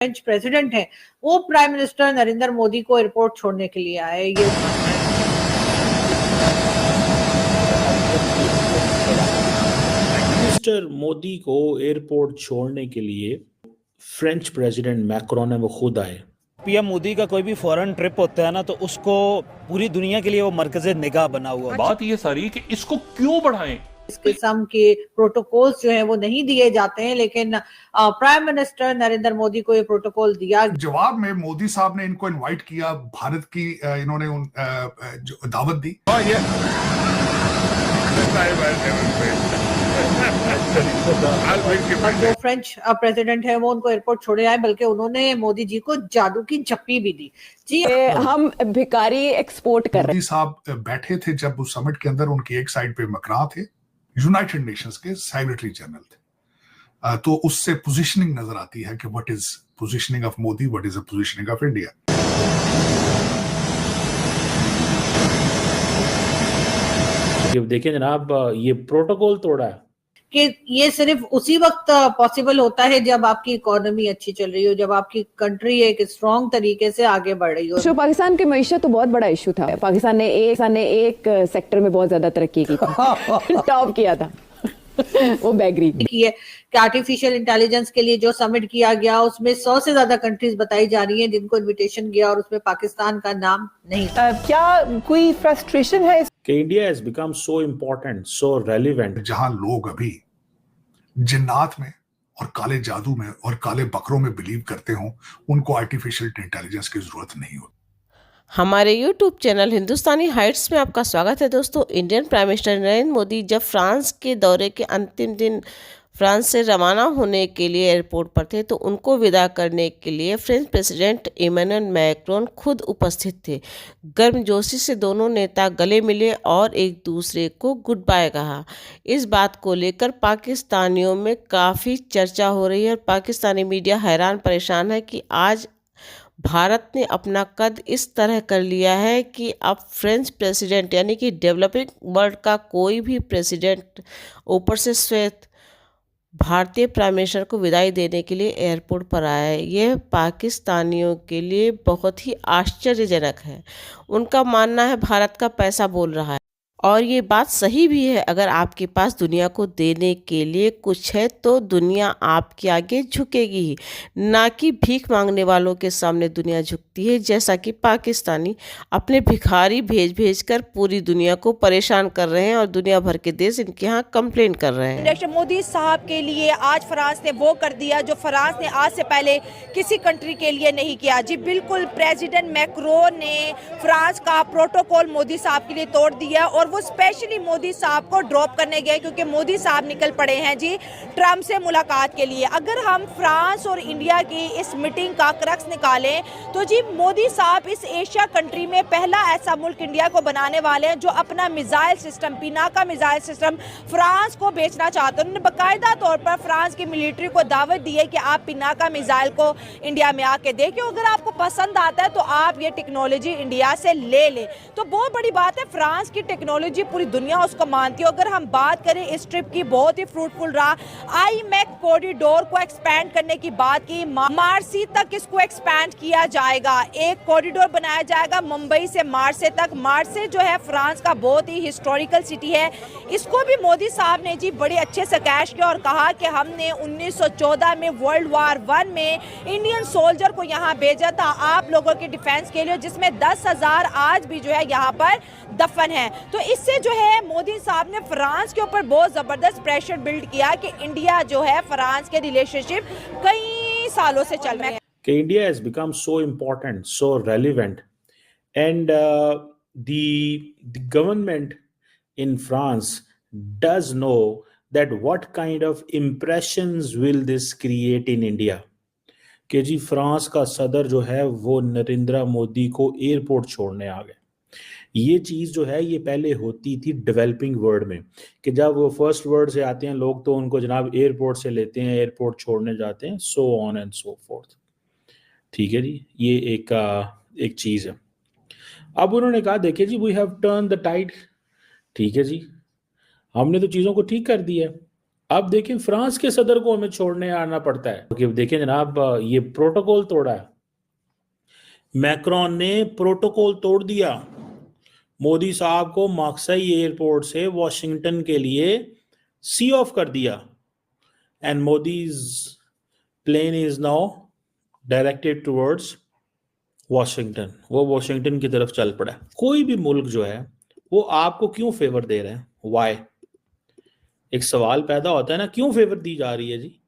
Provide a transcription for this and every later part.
French president हैं वो prime minister Narendra Modi को एयरपोर्ट छोड़ने के लिए आए। ये मिस्टर मोदी को एयरपोर्ट छोड़ने के लिए फ्रेंच प्रेसिडेंट मैक्रोन है वो खुद आए। पीएम मोदी का कोई भी फॉरेन ट्रिप होता है ना तो उसको पूरी दुनिया के लिए वो मरकज़े निगाह बना हुआ। बात ये सारी कि इसको क्यों बढ़ाएं। इस किस्म के प्रोटोकॉल्स जो है वो नहीं दिए जाते हैं, लेकिन प्राइम मिनिस्टर नरेंद्र मोदी को ये प्रोटोकॉल दिया। जवाब में मोदी साहब ने इनको इनवाइट किया, भारत की इन्होंने दावत दी। जो फ्रेंच प्रेसिडेंट है वो उनको एयरपोर्ट छोड़े आए, बल्कि उन्होंने मोदी जी को जादू की झप्पी भी दी। जी हम भिखारी एक्सपोर्ट कर रहे हैं। मोदी साहब बैठे थे जब उस समिट के अंदर, उनकी एक साइड पे मैक्रोन थे, यूनाइटेड नेशंस के सेक्रेटरी जनरल थे। तो उससे पोजीशनिंग नजर आती है कि what is positioning of Modi, what is the positioning of India. देखिए जनाब, ये प्रोटोकॉल तोड़ा है कि ये सिर्फ उसी वक्त पॉसिबल होता है जब आपकी इकोनॉमी अच्छी चल रही हो, जब आपकी कंट्री एक स्ट्रॉन्ग तरीके से आगे बढ़ रही हो। पाकिस्तान की मईशत तो बहुत बड़ा इशू था। पाकिस्तान ने एक सेक्टर में बहुत ज्यादा तरक्की की थी टॉप किया था वो बैगरी की है कि आर्टिफिशियल इंटेलिजेंस के लिए जो समिट किया गया उसमें 100 से ज्यादा कंट्रीज बताई जा रही हैं जिनको इनविटेशन गया और उसमें पाकिस्तान का नाम नहीं था। क्या कोई फ्रस्ट्रेशन है कि India has become so important, so relevant. जहां लोग अभी जिन्नात में और काले जादू में और काले बकरों में बिलीव करते हों, उनको आर्टिफिशियल इंटेलिजेंस की जरूरत नहीं होती। हमारे YouTube चैनल हिंदुस्तानी हाइट्स में आपका स्वागत है दोस्तों। Indian prime minister Narendra Modi जब फ्रांस के दौरे के अंतिम दिन फ्रांस से रवाना होने के लिए एयरपोर्ट पर थे तो उनको विदा करने के लिए फ्रेंच प्रेसिडेंट इमैनुअल मैक्रोन खुद उपस्थित थे। गर्मजोशी से दोनों नेता गले मिले और एक दूसरे को गुड बाय कहा। इस बात को लेकर पाकिस्तानियों में काफ़ी चर्चा हो रही है और पाकिस्तानी मीडिया हैरान परेशान है कि आज भारत ने अपना कद इस तरह कर लिया है कि अब फ्रेंच प्रेसिडेंट यानी कि डेवलपिंग वर्ल्ड का कोई भी प्रेसिडेंट ऊपर से श्वेत भारतीय प्राइम मिनिस्टर को विदाई देने के लिए एयरपोर्ट पर आया है। यह पाकिस्तानियों के लिए बहुत ही आश्चर्यजनक है। उनका मानना है भारत का पैसा बोल रहा है और ये बात सही भी है। अगर आपके पास दुनिया को देने के लिए कुछ है तो दुनिया आपके आगे झुकेगी ही, ना कि भीख मांगने वालों के सामने दुनिया झुकती है, जैसा कि पाकिस्तानी अपने भिखारी भेज भेज कर पूरी दुनिया को परेशान कर रहे हैं और दुनिया भर के देश इनके यहाँ कंप्लेन कर रहे हैं। डॉक्टर मोदी साहब के लिए आज फ्रांस ने वो कर दिया जो फ्रांस ने आज से पहले किसी कंट्री के लिए नहीं किया। जी बिल्कुल, प्रेसिडेंट मैक्रोन ने फ्रांस का प्रोटोकॉल मोदी साहब के लिए तोड़ दिया और वो स्पेशली मोदी साहब को ड्रॉप करने गए क्योंकि मोदी साहब निकल पड़े हैं जी ट्रम्प से मुलाकात के लिए। अगर हम फ्रांस और इंडिया की इस मीटिंग का क्रक्स निकालें तो जी मोदी साहब इस एशिया कंट्री में पहला ऐसा मुल्क इंडिया को बनाने वाले हैं जो अपना missile system, Pinaka missile system France को बेचना चाहते हैं। उन्होंने बाकायदा तौर पर फ्रांस की मिलिट्री को दावत दी है कि आप पिनाका मिसाइल को इंडिया में आके देखिए, अगर आपको पसंद आता है तो आप ये टेक्नोलॉजी इंडिया से ले लें। तो बहुत बड़ी बात है, फ्रांस की टेक्नोलॉजी पूरी दुनिया उसको मानती है। अगर हम बात करें इस ट्रिप की, बहुत ही फ्रूटफुल रहा। आईमैक कॉरिडोर को एक्सपैंड करने की बात की, मार्सी तक इसको एक्सपैंड किया जाएगा। एक कॉरिडोर बनाया जाएगा मुंबई से मार्से तक। मार्से जो है फ्रांस का बहुत ही हिस्टोरिकल सिटी है। इसको भी मोदी साहब ने जी बड़े अच्छे से कैश किया और कहा कि हमने 1914 में वर्ल्ड वार 1 में इंडियन सोल्जर को यहाँ भेजा था आप लोगों के डिफेंस के लिए, जिसमें 10,000 आज भी जो है यहाँ पर दफन है। तो इससे जो है मोदी साहब ने फ्रांस के ऊपर बहुत जबरदस्त प्रेशर बिल्ड किया कि इंडिया जो है फ्रांस के रिलेशनशिप कई सालों से चल रहे हैं। कि India has become so important, so relevant and the government in France does know that what kind of impressions will this create in India। कि जी फ्रांस का सदर जो है वो नरेंद्र मोदी को एयरपोर्ट छोड़ने आ गए। ये चीज़ जो है ये पहले होती थी डेवलपिंग वर्ल्ड में कि जब वो फर्स्ट वर्ल्ड से आते हैं लोग तो उनको जनाब एयरपोर्ट से लेते हैं, एयरपोर्ट छोड़ने जाते हैं, so on and so fourth. ठीक है जी, ये एक चीज़ है। अब उन्होंने कहा देखिए जी we have turn the tide. ठीक है जी, हमने तो चीज़ों को ठीक कर दिया है। अब देखिए फ्रांस के सदर को हमें छोड़ने आना पड़ता है क्योंकि देखिए जनाब, ये प्रोटोकॉल तोड़ा है। मैक्रोन ने प्रोटोकॉल तोड़ दिया, मोदी साहब को मार्सेई एयरपोर्ट से वॉशिंगटन के लिए सी ऑफ कर दिया and Modi's plane is now directed towards Washington. वो वॉशिंगटन की तरफ चल पड़ा। कोई भी मुल्क जो है वो आपको क्यों फेवर दे रहे हैं, वाई? एक सवाल पैदा होता है ना, क्यों फेवर दी जा रही है जी?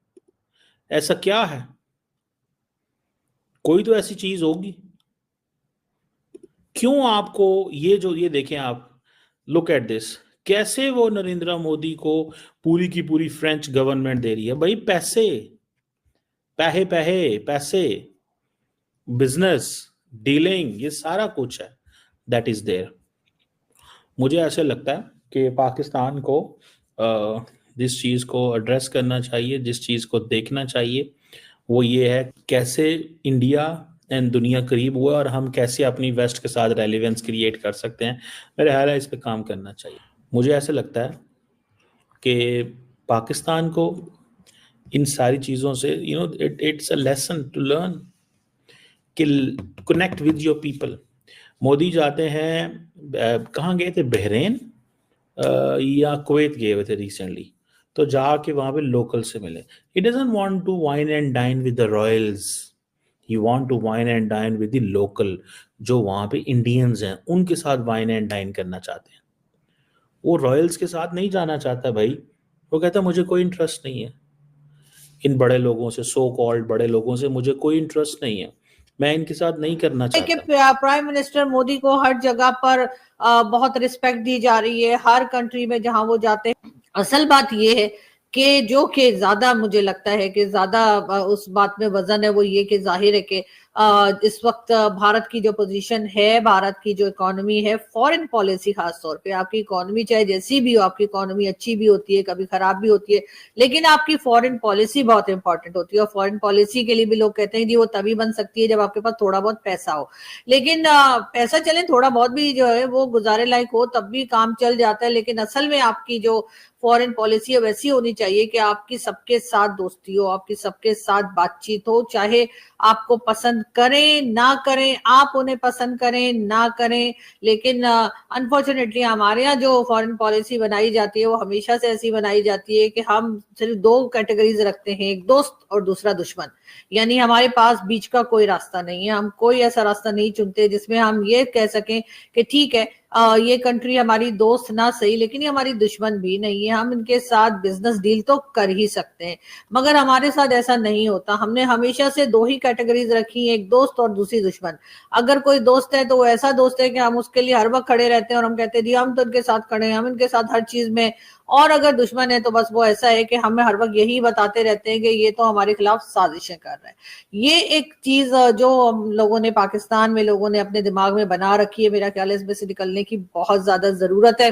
ऐसा क्या है? कोई तो ऐसी चीज होगी। क्यों आपको ये देखें आप, लुक एट दिस, कैसे वो नरेंद्र मोदी को पूरी की पूरी फ्रेंच गवर्नमेंट दे रही है भाई? पैसे पैसे पैसे पैसे, बिजनेस डीलिंग, ये सारा कुछ है, दैट इज देयर। मुझे ऐसे लगता है कि पाकिस्तान को जिस चीज को एड्रेस करना चाहिए, जिस चीज को देखना चाहिए, वो ये है कैसे इंडिया एंड दुनिया करीब हुआ और हम कैसे अपनी वेस्ट के साथ रेलिवेंस क्रिएट कर सकते हैं। मेरे ख्याल है इस पे काम करना चाहिए। मुझे ऐसे लगता है कि पाकिस्तान को इन सारी चीज़ों से it's a lesson to learn कि connect with your people. Modi जाते हैं, कहाँ गए थे, बहरीन या कुवैत गए हुए थे रिसेंटली, तो जाके वहाँ पे लोकल से मिले। He doesn't want to wine and dine with the royals, he want to wine and dine with the local, जो वहाँ पे इंडियंस हैं उनके साथ वाइन एंड डाइन करना चाहते हैं। वो रॉयल्स के साथ नहीं जाना चाहता भाई। वो कहता मुझे कोई इंटरेस्ट नहीं है इन बड़े लोगों से, सो कॉल्ड बड़े लोगों से मुझे कोई इंटरेस्ट नहीं है, मैं इनके साथ नहीं करना चाहता। प्राइम मिनिस्टर मोदी को हर जगह पर बहुत रिस्पेक्ट दी जा रही है, हर कंट्री में जहां वो जाते हैं। असल बात ये है कि जो कि ज्यादा मुझे लगता है कि ज्यादा उस बात में वजन है वो ये कि जाहिर है कि इस वक्त भारत की जो पोजीशन है, भारत की जो इकोनॉमी है, फॉरेन पॉलिसी खास तौर पे, आपकी इकोनॉमी चाहे जैसी भी हो, आपकी इकोनॉमी अच्छी भी होती है, कभी खराब भी होती है, लेकिन आपकी फॉरेन पॉलिसी बहुत इंपॉर्टेंट होती है। और फॉरेन पॉलिसी के लिए भी लोग कहते हैं जी वो तभी बन सकती है जब आपके पास थोड़ा बहुत पैसा हो। लेकिन पैसा चले, थोड़ा बहुत भी जो है वो गुजारे लायक हो, तब भी काम चल जाता है। लेकिन असल में आपकी जो फॉरेन पॉलिसी है वैसी होनी चाहिए कि आपकी सबके साथ दोस्ती हो, आपकी सबके साथ बातचीत हो, चाहे आपको पसंद करें ना करें, आप उन्हें पसंद करें ना करें। लेकिन अनफॉर्चुनेटली हमारे यहाँ जो फॉरेन पॉलिसी बनाई जाती है वो हमेशा से ऐसी बनाई जाती है कि हम सिर्फ दो कैटेगरीज रखते हैं, एक दोस्त और दूसरा दुश्मन। यानी हमारे पास बीच का कोई रास्ता नहीं है, हम कोई ऐसा रास्ता नहीं चुनते जिसमें हम ये कह सकें कि ठीक है ये कंट्री हमारी दोस्त ना सही लेकिन ये हमारी दुश्मन भी नहीं है, हम इनके साथ बिजनेस डील तो कर ही सकते हैं। मगर हमारे साथ ऐसा नहीं होता। हमने हमेशा से दो ही कैटेगरीज रखी है, एक दोस्त और दूसरी दुश्मन। अगर कोई दोस्त है तो वो ऐसा दोस्त है कि हम उसके लिए हर वक्त खड़े रहते हैं और हम कहते हैं जी हम तो इनके साथ खड़े हैं, हम इनके साथ हर चीज में। और अगर दुश्मन है तो बस वो ऐसा है कि हमें हर वक्त यही बताते रहते हैं कि ये तो हमारे खिलाफ साजिशें कर रहे हैं। ये एक चीज जो हम लोगों ने पाकिस्तान में लोगों ने अपने दिमाग में बना रखी है, मेरा ख्याल है इसमें से निकलने की बहुत ज्यादा जरूरत है।